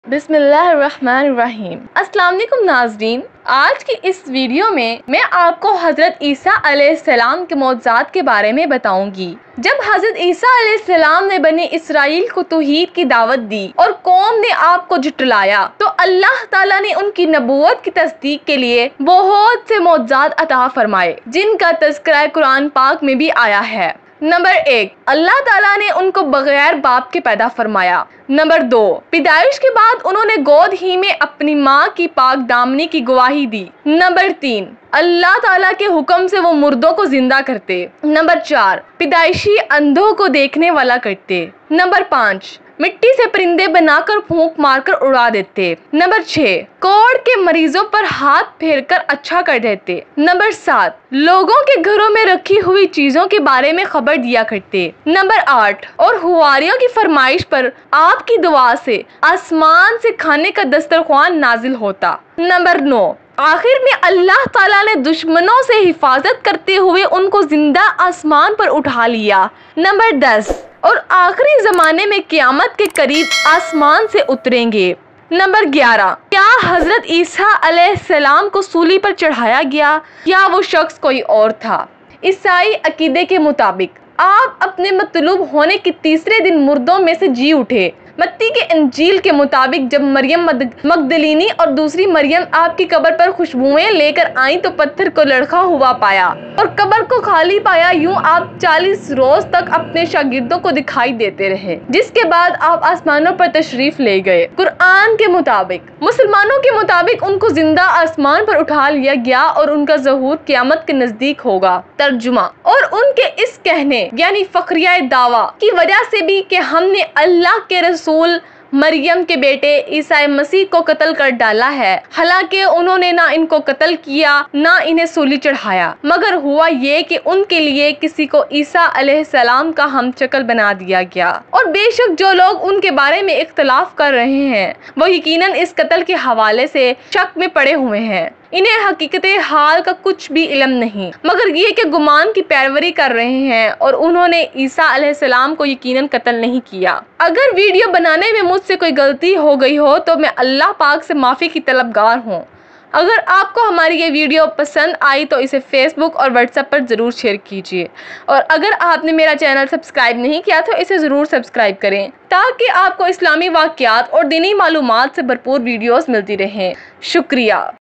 बिस्मिल्लाहिर्रहमानिर्रहीम। अस्सलाम वालेकुम नाज़रीन, आज की इस वीडियो में मैं आपको हज़रत ईसा अलैहिस्सलाम के मौजज़ात के बारे में बताऊंगी। जब हज़रत ईसा अलैहिस्सलाम ने बनी इसराइल को तौहीद की दावत दी और कौम ने आपको झुटलाया, तो अल्लाह ताला ने उनकी नबूवत की तस्दीक के लिए बहुत से मौजज़ात अता फरमाए, जिनका तज़किरा कुरान पाक में भी आया है। नंबर 1, अल्लाह ताला ने उनको बगैर बाप के पैदा फरमाया। नंबर 2, पैदाइश के बाद उन्होंने गोद ही में अपनी माँ की पाक दामनी की गवाही दी। नंबर 3, अल्लाह ताला के हुक्म से वो मुर्दों को जिंदा करते। नंबर 4, पैदाइशी अंधों को देखने वाला करते। नंबर 5, मिट्टी से परिंदे बनाकर फूंक मारकर उड़ा देते। नंबर 6, कोढ़ के मरीजों पर हाथ फेरकर अच्छा कर देते। नंबर 7, लोगों के घरों में रखी हुई चीजों के बारे में खबर दिया करते। नंबर 8, और हुआरियों की फरमाइश पर आपकी दुआ से आसमान से खाने का दस्तरख्वान नाजिल होता। नंबर 9, आखिर में अल्लाह ताला ने दुश्मनों से हिफाजत करते हुए उनको जिंदा आसमान पर उठा लिया। नंबर 10, और आखिरी जमाने में क़यामत के करीब आसमान से उतरेंगे। नंबर 11, क्या हजरत ईसा अलैहिस्सलाम को सूली पर चढ़ाया गया या वो शख्स कोई और था? ईसाई अकीदे के मुताबिक आप अपने मतलूब होने के तीसरे दिन मुर्दों में से जी उठे। मत्ती के इंजील के मुताबिक जब मरियम मगदलीनी और दूसरी मरियम आपकी कब्र पर खुशबुएं लेकर आईं तो पत्थर को लड़खा हुआ पाया और कब्र को खाली पाया। यूं आप 40 रोज तक अपने शागिर्दों को दिखाई देते रहे, जिसके बाद आप आसमानों पर तशरीफ ले गए। कुरान के मुताबिक, मुसलमानों के मुताबिक उनको जिंदा आसमान पर उठा लिया गया और उनका ज़हूर क़यामत के नजदीक होगा। तर्जुमा, और उनके इस कहने यानी फखरिया दावा की वजह से भी कि हमने अल्लाह के रसूल मरियम के बेटे ईसा मसीह को कत्ल कर डाला है। हालांकि उन्होंने ना इनको कत्ल किया ना इन्हें सूली चढ़ाया, मगर हुआ ये कि उनके लिए किसी को ईसा अलैहिस्सलाम का हमशक्ल बना दिया गया। और बेशक जो लोग उनके बारे में इख्तलाफ कर रहे हैं वो यकीनन इस कत्ल के हवाले से शक में पड़े हुए हैं। इन्हें हकीकत हाल का कुछ भी इल्म नहीं, मगर ये कि गुमान की पैरवी कर रहे हैं और उन्होंने ईसा अलैहिस्सलाम को यकीनन कत्ल नहीं किया। अगर वीडियो बनाने में मुझसे कोई गलती हो गई हो तो मैं अल्लाह पाक से माफ़ी की तलबगार हूँ। अगर आपको हमारी ये वीडियो पसंद आई तो इसे फेसबुक और व्हाट्सएप पर ज़रूर शेयर कीजिए, और अगर आपने मेरा चैनल सब्सक्राइब नहीं किया तो इसे ज़रूर सब्सक्राइब करें ताकि आपको इस्लामी वाक़यात और दीनी मालूमात से भरपूर वीडियोस मिलती रहें। शुक्रिया।